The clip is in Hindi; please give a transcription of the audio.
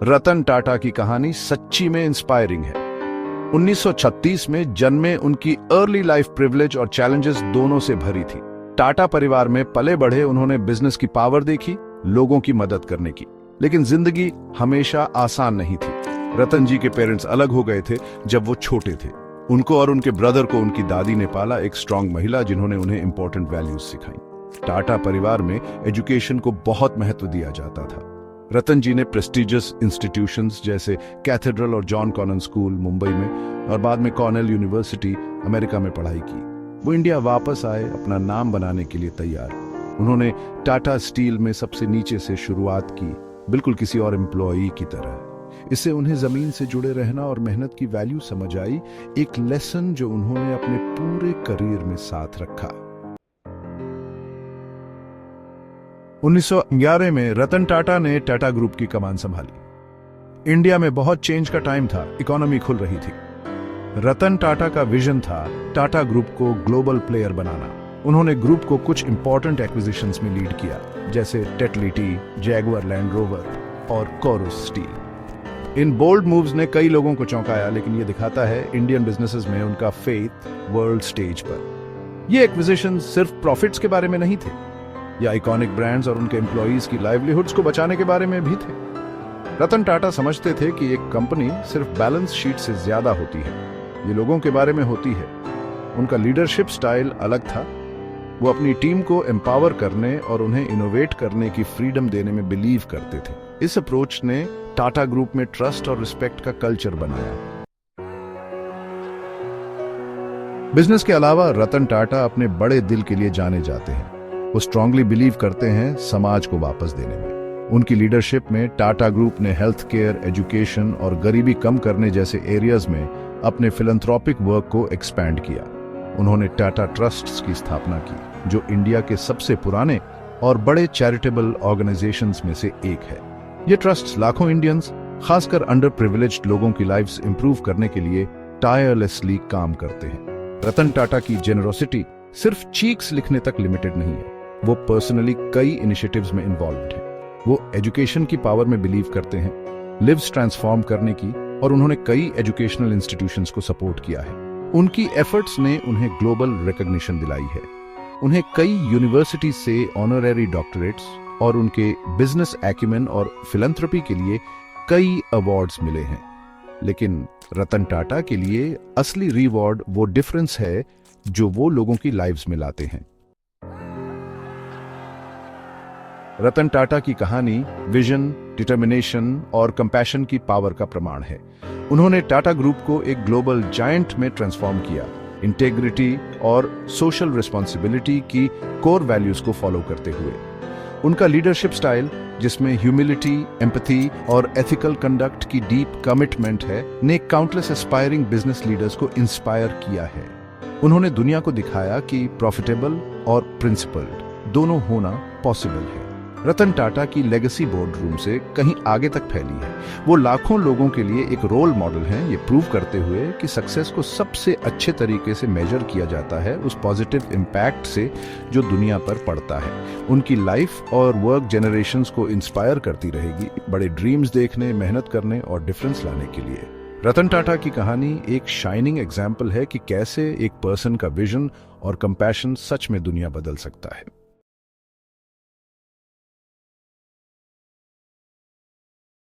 रतन टाटा की कहानी सच्ची में इंस्पायरिंग है। 1936 में जन्मे उनकी अर्ली लाइफ प्रिविलेज और चैलेंजेस दोनों से भरी थी। टाटा परिवार में पले बढ़े उन्होंने बिजनेस की पावर देखी, लोगों की मदद करने की, लेकिन जिंदगी हमेशा आसान नहीं थी। रतन जी के पेरेंट्स अलग हो गए थे जब वो छोटे थे। उनको और उनके ब्रदर को उनकी दादी ने पाला, एक स्ट्रांग महिला जिन्होंने उन्हें इंपॉर्टेंट वैल्यूज सिखाई। टाटा परिवार में एजुकेशन को बहुत महत्व दिया जाता था। रतन जी ने प्रेस्टिजियस इंस्टीट्यूशंस जैसे कैथेड्रल और जॉन कॉनन स्कूल मुंबई में और बाद में कॉर्नेल यूनिवर्सिटी अमेरिका में पढ़ाई की। वो इंडिया वापस आए अपना नाम बनाने के लिए तैयार। उन्होंने टाटा स्टील में सबसे नीचे से शुरुआत की, बिल्कुल किसी और एम्प्लॉई की तरह। इससे उन्हें जमीन से जुड़े रहना और मेहनत की वैल्यू समझ आई, एक लेसन जो उन्होंने अपने पूरे करियर में साथ रखा। 1911 में रतन टाटा ने टाटा ग्रुप की कमान संभाली। इंडिया में बहुत चेंज का टाइम था, इकोनॉमी खुल रही थी। रतन टाटा का विजन था टाटा ग्रुप को ग्लोबल प्लेयर बनाना। उन्होंने ग्रुप को कुछ इंपॉर्टेंट एक्विजिशंस में लीड किया, जैसे Tetley tea, Jaguar Land Rover और कोरस स्टील। इन बोल्ड मूव्स ने कई लोगों को चौंकाया, लेकिन ये दिखाता है इंडियन बिजनेसेस में उनका फेथ वर्ल्ड स्टेज पर। ये एक्विजिशन सिर्फ प्रॉफिट्स के बारे में नहीं थे, या आइकॉनिक ब्रांड्स और उनके एम्प्लॉइज की लाइवलीहुड्स को बचाने के बारे में भी थे। रतन टाटा समझते थे कि एक कंपनी सिर्फ बैलेंस शीट से ज्यादा होती है, ये लोगों के बारे में होती है। उनका लीडरशिप स्टाइल अलग था। वो अपनी टीम को एम्पावर करने और उन्हें इनोवेट करने की फ्रीडम देने में बिलीव करते थे। इस अप्रोच ने टाटा ग्रुप में ट्रस्ट और रिस्पेक्ट का कल्चर बनाया। बिजनेस के अलावा रतन टाटा अपने बड़े दिल के लिए जाने जाते हैं। वो स्ट्रांगली बिलीव करते हैं समाज को वापस देने में। उनकी लीडरशिप में टाटा ग्रुप ने हेल्थ केयर, एजुकेशन और गरीबी कम करने जैसे एरियाज में अपने फिलैंथ्रोपिक वर्क को एक्सपैंड किया। उन्होंने टाटा ट्रस्ट्स की स्थापना की, जो इंडिया के सबसे पुराने और बड़े चैरिटेबल ऑर्गेनाइजेशंस में से एक है। ये ट्रस्ट्स लाखों इंडियंस, खासकर अंडर प्रिविलेज्ड लोगों की लाइफ्स इंप्रूव करने के लिए टायरलेसली काम करते हैं। रतन टाटा की जेनरोसिटी सिर्फ चीक्स लिखने तक लिमिटेड नहीं है, वो पर्सनली कई इनिशिएटिव्स में इन्वॉल्व्ड हैं। वो एजुकेशन की पावर में बिलीव करते हैं, लिव्स ट्रांसफॉर्म करने की, और उन्होंने कई एजुकेशनल इंस्टीट्यूशंस को सपोर्ट किया है। उनकी एफर्ट्स ने उन्हें ग्लोबल रिकॉग्निशन दिलाई है। उन्हें कई यूनिवर्सिटी से ऑनरेरी डॉक्टरेट्स और उनके बिजनेस एक्यूमेन और फिलैंथ्रोपी के लिए कई अवार्ड्स मिले हैं। लेकिन रतन टाटा के लिए असली रिवॉर्ड वो डिफरेंस है जो वो लोगों की लाइव्स में लाते हैं। रतन टाटा की कहानी विजन, डिटर्मिनेशन और कंपैशन की पावर का प्रमाण है। उन्होंने टाटा ग्रुप को एक ग्लोबल जायंट में ट्रांसफॉर्म किया, इंटेग्रिटी और सोशल रिस्पॉन्सिबिलिटी की कोर वैल्यूज को फॉलो करते हुए। उनका लीडरशिप स्टाइल, जिसमें ह्यूमिलिटी, एम्पैथी और एथिकल कंडक्ट की डीप कमिटमेंट है, ने काउंटलेस एस्पायरिंग बिजनेस लीडर्स को इंस्पायर किया है। उन्होंने दुनिया को दिखाया कि प्रॉफिटेबल और प्रिंसिपल्ड दोनों होना पॉसिबल है। रतन टाटा की लेगेसी बोर्ड रूम से कहीं आगे तक फैली है। वो लाखों लोगों के लिए एक रोल मॉडल हैं, ये प्रूव करते हुए कि सक्सेस को सबसे अच्छे तरीके से मेजर किया जाता है उस पॉजिटिव इम्पैक्ट से जो दुनिया पर पड़ता है। उनकी लाइफ और वर्क जनरेशंस को इंस्पायर करती रहेगी, बड़े ड्रीम्स देखने, मेहनत करने और डिफरेंस लाने के लिए। रतन टाटा की कहानी एक शाइनिंग एग्जाम्पल है कि कैसे एक पर्सन का विजन और कंपैशन सच में दुनिया बदल सकता है।